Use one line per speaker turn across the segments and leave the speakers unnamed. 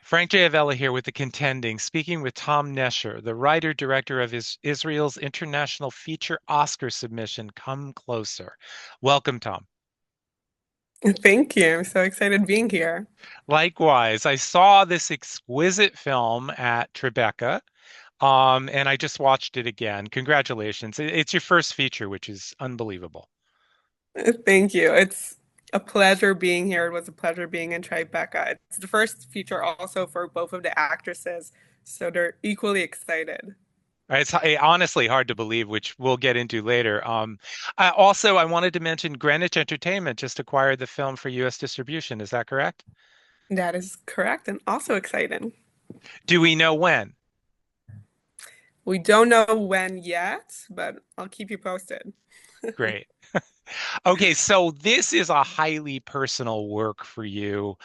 Frank J. Avella here with the Contending, speaking with Tom Nesher, the writer-director of Israel's international feature Oscar submission, Come Closer. Welcome, Tom.
Thank you. I'm so excited being here.
Likewise, I saw this exquisite film at Tribeca, and I just watched it again. Congratulations. It's your first feature, which is unbelievable.
Thank you. It's a pleasure being here. It was a pleasure being in Tribeca. It's the first feature also for both of the actresses, so they're equally excited.
It's honestly hard to believe, which we'll get into later. I wanted to mention Greenwich Entertainment just acquired the film for U.S. distribution. Is that correct?
That is correct and also exciting.
Do we know when?
We don't know when yet, but I'll keep you posted.
Great. Okay, so this is a highly personal work for you.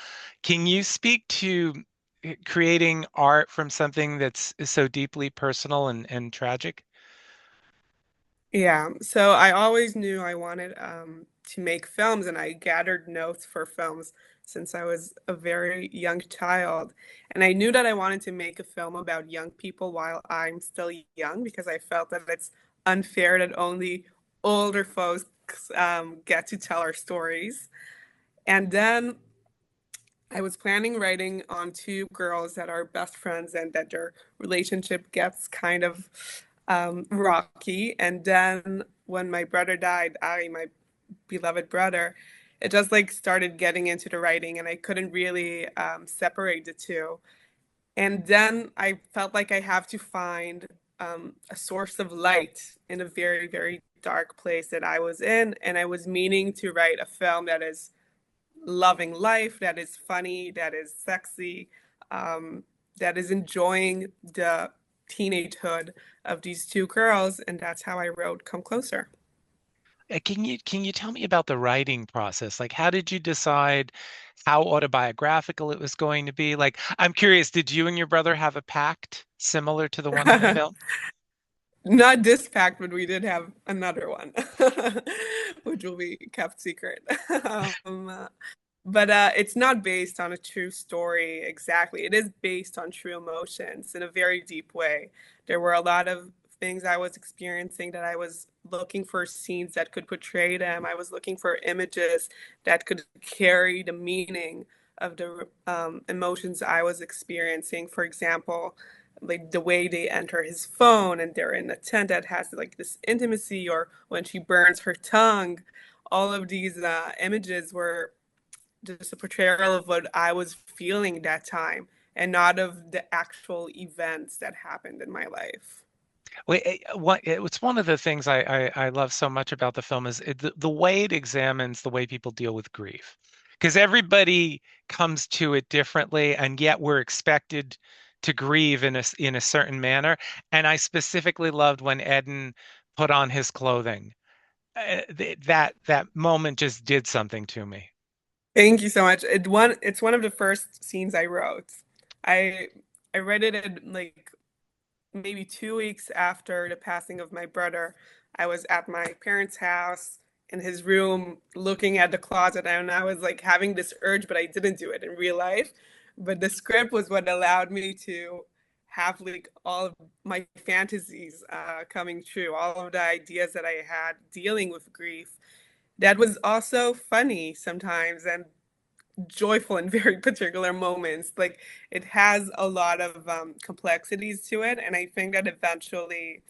Can you speak to creating art from something that's so deeply personal and tragic?
Yeah, so I always knew I wanted to make films, and I gathered notes for films since I was a very young child. And I knew that I wanted to make a film about young people while I'm still young because I felt that it's unfair that only older folks get to tell our stories. And then I was planning writing on two girls that are best friends and that their relationship gets kind of rocky. And then when my brother died, Ari, my beloved brother, it just like started getting into the writing and I couldn't really separate the two. And then I felt like I have to find a source of light in a very, very dark place that I was in. And I was meaning to write a film that is loving life, that is funny, that is sexy, um, that is enjoying the teenagehood of these two girls, and that's how I wrote Come Closer.
Can you tell me about the writing process? Like, how did you decide how autobiographical it was going to be? Like, I'm curious, did you and your brother have a pact similar to the one in the film?
Not this pact, but we did have another one, which will be kept secret. um, but it's not based on a true story exactly. It is based on true emotions in a very deep way. There were a lot of things I was experiencing that I was looking for scenes that could portray them. I was looking for images that could carry the meaning of the emotions I was experiencing. For example, like the way they enter his phone and they're in a tent that has like this intimacy, or when she burns her tongue. All of these images were just a portrayal of what I was feeling that time and not of the actual events that happened in my life.
It's one of the things I love so much about the film is the way it examines the way people deal with grief. Because everybody comes to it differently, and yet we're expected to grieve in a certain manner. And I specifically loved when Eden put on his clothing. That moment just did something to me.
Thank you so much. It's one of the first scenes I wrote. I I read it in like maybe 2 weeks after the passing of my brother. I was at my parents' house in his room looking at the closet, and I was like having this urge, but I didn't do it in real life. But the script was what allowed me to have like all of my fantasies coming true, all of the ideas that I had dealing with grief. That was also funny sometimes and joyful in very particular moments. Like it has a lot of complexities to it, and I think that eventually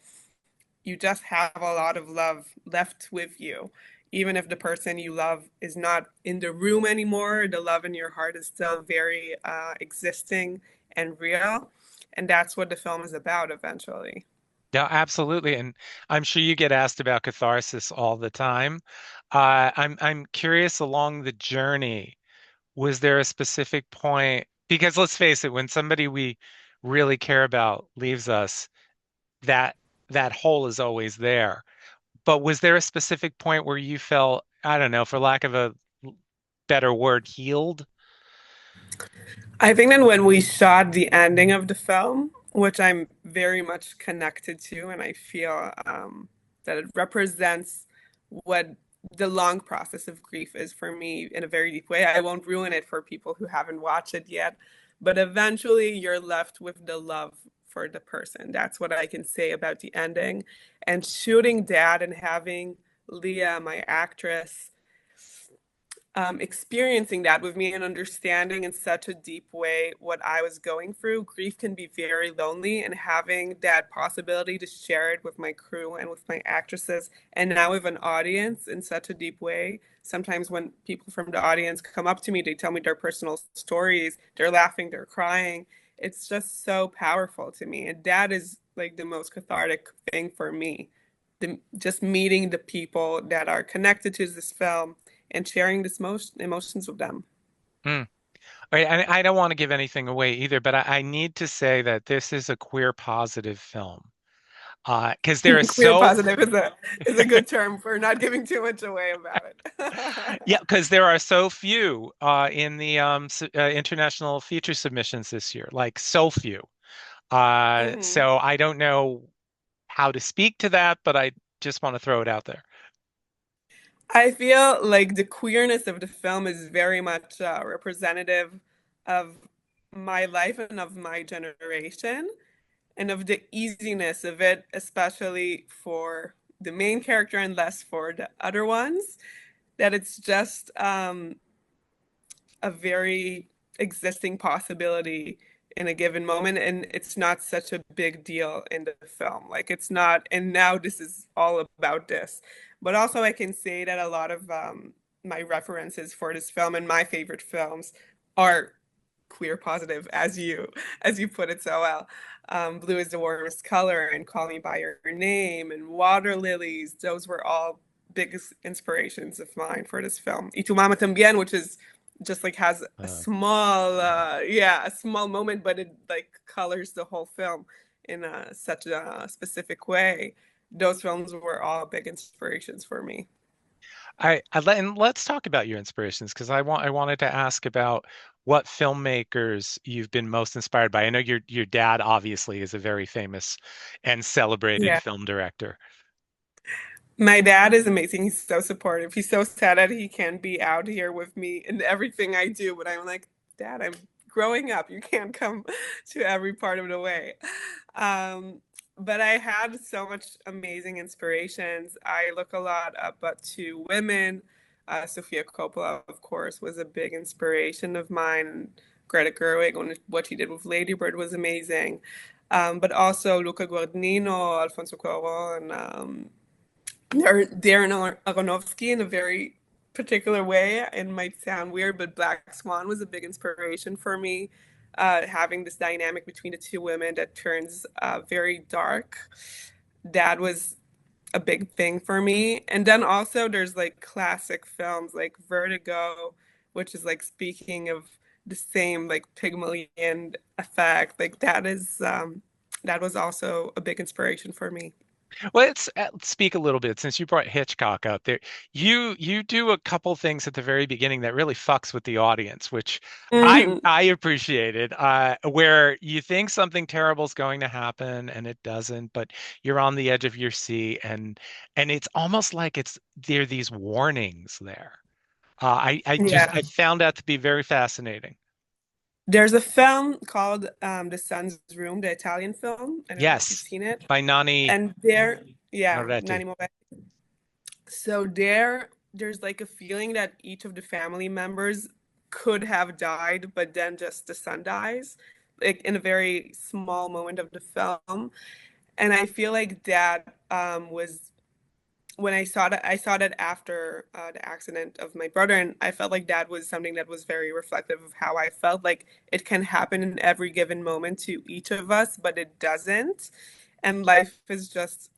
you just have a lot of love left with you. Even if the person you love is not in the room anymore, the love in your heart is still very existing and real. And that's what the film is about eventually.
Yeah, absolutely. And I'm sure you get asked about catharsis all the time. I'm curious along the journey. Was there a specific point? Because let's face it, when somebody we really care about leaves us, that that hole is always there. But was there a specific point where you felt, I don't know, for lack of a better word, healed?
I think that when we shot the ending of the film, which I'm very much connected to, and I feel that it represents what the long process of grief is for me in a very deep way. I won't ruin it for people who haven't watched it yet, but eventually you're left with the love for the person. That's what I can say about the ending. And shooting Dad and having Leah, my actress, experiencing that with me and understanding in such a deep way what I was going through. Grief can be very lonely, and having that possibility to share it with my crew and with my actresses, and now with an audience in such a deep way. Sometimes when people from the audience come up to me, they tell me their personal stories, they're laughing, they're crying. It's just so powerful to me. And that is like the most cathartic thing for me. Just meeting the people that are connected to this film and sharing this emotions with them.
Mm. Okay, I don't want to give anything away either, but I need to say that this is a queer positive film. Because there is
Queer
so
positive is a good term for not giving too much away about
yeah,
it.
because there are so few in the international feature submissions this year, like so few.
hmm
So I don't know how to speak to that, but I just want to throw it out there.
I feel like the queerness of the film is very much representative of my life and of my generation, and of the easiness of it, especially for the main character and less for the other ones. That it's just a very existing possibility in a given moment, and it's not such a big deal in the film. Like it's not, and now this is all about this. But also I can say that a lot of my references for this film and my favorite films are queer positive, as you put it so well. Blue is the warmest color, and Call Me by Your Name, and Water Lilies. Those were all biggest inspirations of mine for this film. Y Tu Mama Tambien, which is just like has a small, yeah, a small moment, but it like colors the whole film in such a specific way. Those films were all big inspirations for me.
And let's talk about your inspirations because I wanted to ask about what filmmakers you've been most inspired by. I know your dad obviously is a very famous and celebrated
Yeah.
film director.
My dad is amazing. He's so supportive. He's so sad that he can't be out here with me in everything I do. But I'm like, Dad, I'm growing up. You can't come to every part of the way. Um, but I had so much amazing inspirations. I look a lot up to women. Sofia Coppola, of course, was a big inspiration of mine. Greta Gerwig, and what she did with Lady Bird was amazing. But also Luca Guadagnino, Alfonso Cuarón, Darren Aronofsky in a very particular way. It might sound weird, but Black Swan was a big inspiration for me. Having this dynamic between the two women that turns very dark. That was a big thing for me. And then also there's like classic films like Vertigo, which is like speaking of the same like Pygmalion effect. Like that was also a big inspiration for me.
Well, let's speak a little bit since you brought Hitchcock out there. You do a couple things at the very beginning that really fucks with the audience, which
hmm
I appreciated. Where you think something terrible is going to happen and it doesn't, but you're on the edge of your seat, and it's almost like there are these warnings there.
Yeah.
I found that to be very fascinating.
There's a film called The Sun's Room, the Italian film. I don't know if you've
Yes,
seen it.
by Nani
And there, yeah,
Moretti.
Nanni Moretti. So there's like a feeling that each of the family members could have died, but then just the son dies, like in a very small moment of the film. And I feel like that was when I saw that after the accident of my brother, and I felt like that was something that was very reflective of how I felt. Like it can happen in every given moment to each of us, but it doesn't. And life is just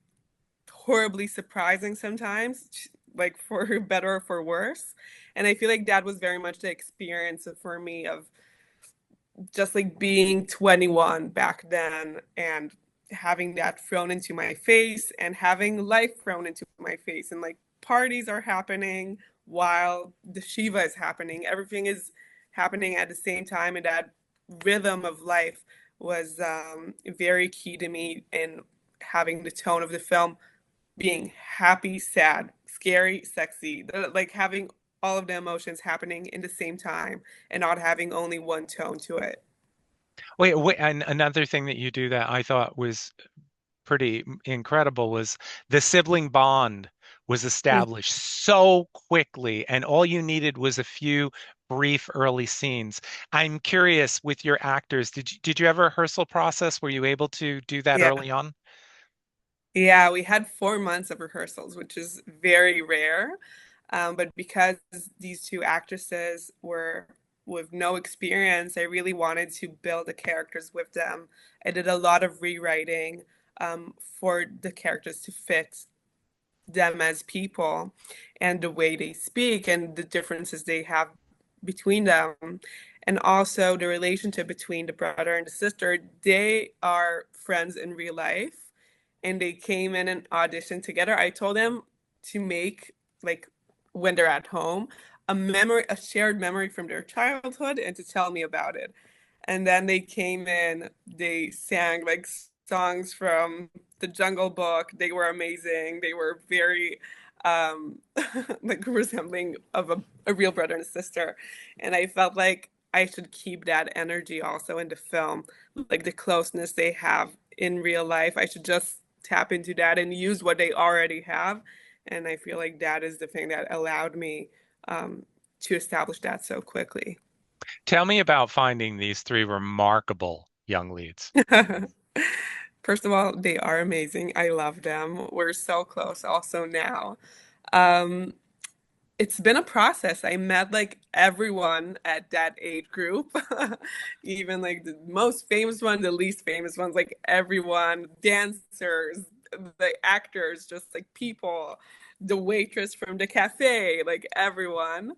horribly surprising sometimes, like for better or for worse. And I feel like that was very much the experience for me of just like being 21 back then and having that thrown into my face and having life thrown into my face, and like parties are happening while the Shiva is happening. Everything is happening at the same time, and that rhythm of life was very key to me in having the tone of the film being happy, sad, scary, sexy, like having all of the emotions happening in the same time and not having only one tone to it.
Wait, and another thing that you do that I thought was pretty incredible was the sibling bond was
Mm,
established so quickly, and all you needed was a few brief early scenes. I'm curious with your actors, did you have a rehearsal process? Were you able to do that
yeah.
early on?
Yeah, we had 4 months of rehearsals, which is very rare. But because these two actresses were with no experience, I really wanted to build the characters with them. I did a lot of rewriting for the characters to fit them as people and the way they speak and the differences they have between them. And also the relationship between the brother and the sister. They are friends in real life and they came in and auditioned together. I told them to make, like, when they're at home, a memory, a shared memory from their childhood, and to tell me about it. And then they came in, they sang like songs from the Jungle Book. They were amazing. They were very like resembling of a real brother and sister. And I felt like I should keep that energy also in the film, like the closeness they have in real life. I should just tap into that and use what they already have. And I feel like that is the thing that allowed me to establish that so quickly.
Tell me about finding these three remarkable young leads.
First of all, they are amazing. I love them. We're so close also now. Um, it's been a process. I met like everyone at that age group, even like the most famous one, the least famous ones, like everyone, dancers, the actors, just like people, the waitress from the cafe, like everyone.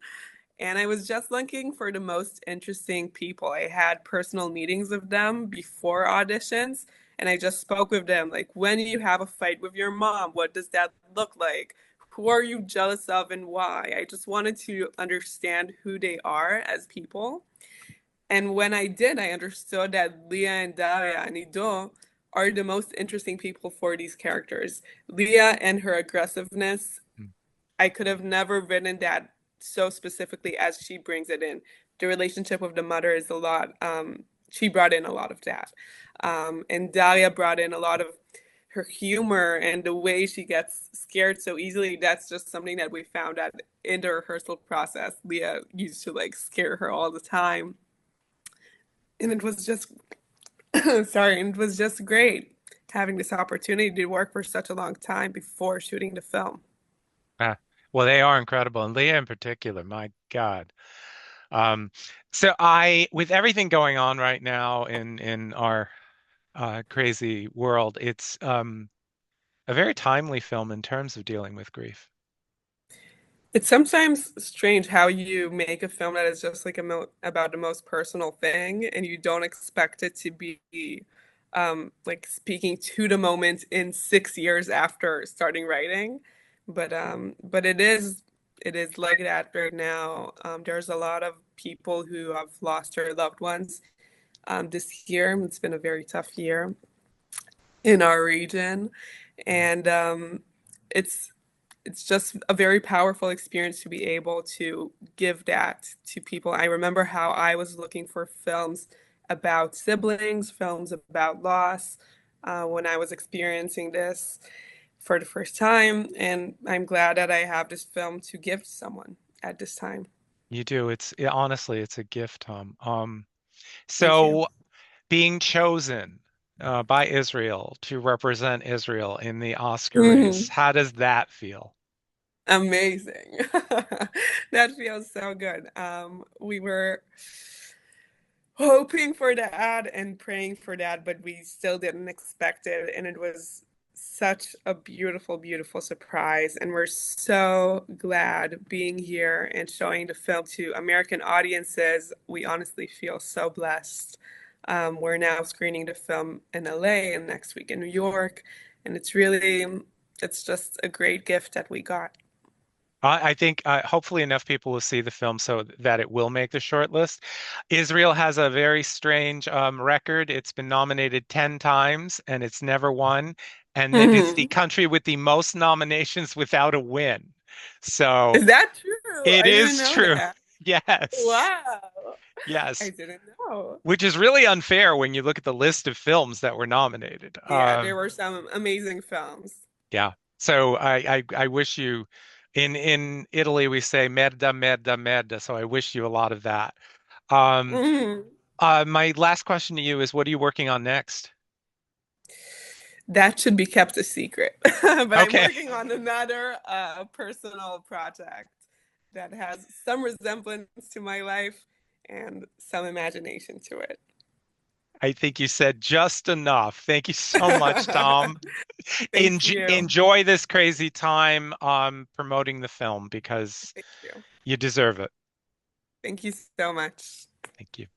And I was just looking for the most interesting people. I had personal meetings with them before auditions, and I just spoke with them. Like, when you have a fight with your mom, what does that look like? Who are you jealous of and why? I just wanted to understand who they are as people. And when I did, I understood that Leah and Daria and Ido are the most interesting people for these characters. Leah and her aggressiveness, I could have never written that so specifically as she brings it in. The relationship with the mother is a lot. She brought in a lot of that, and Dahlia brought in a lot of her humor and the way she gets scared so easily. That's just something that we found out in the rehearsal process. Leah used to like scare her all the time, and it was just sorry, and it was just great having this opportunity to work for such a long time before shooting the film.
Ah, well, they are incredible, and Leah in particular, my God. Um, with everything going on right now in our crazy world, it's a very timely film in terms of dealing with grief.
It's sometimes strange how you make a film that is just like about the most personal thing, and you don't expect it to be like speaking to the moment in 6 years after starting writing. But it is like that right now. There's a lot of people who have lost their loved ones this year. It's been a very tough year in our region, and it's it's just a very powerful experience to be able to give that to people. I remember how I was looking for films about siblings, films about loss, when I was experiencing this for the first time, and I'm glad that I have this film to give to someone at this time.
You do. Honestly, it's a gift, Tom.
Thank you.
So being chosen by Israel to represent Israel in the Oscar race,
Mhm.
how does that feel?
Amazing. That feels so good. We were hoping for that and praying for that, but we still didn't expect it. And it was such a beautiful, beautiful surprise. And we're so glad being here and showing the film to American audiences. We honestly feel so blessed. We're now screening the film in LA and next week in New York. And it's just a great gift that we got.
I think hopefully enough people will see the film so that it will make the short list. Israel has a very strange record. It's been nominated 10 times and it's never won. And it is the country with the most nominations without a win. So
Is that true?
it
I didn't
is
know
true.
that.
Yes.
Wow. I
Yes.
didn't know.
Which is really unfair when you look at the list of films that were nominated.
Yeah, there were some amazing films.
Yeah. So I wish you in Italy we say merda, merda, merda. So I wish you a lot of that. Um,
Mhm.
my last question to you is what are you working on next?
That should be kept a secret. But I'm
Okay.
working on another personal project that has some resemblance to my life and some imagination to
I think you said just enough. Thank you so much,
it.
Tom.
Thank you.
Enjoy this crazy time promoting the film because
Thank you.
you deserve it.
Thank you so much.
Thank you.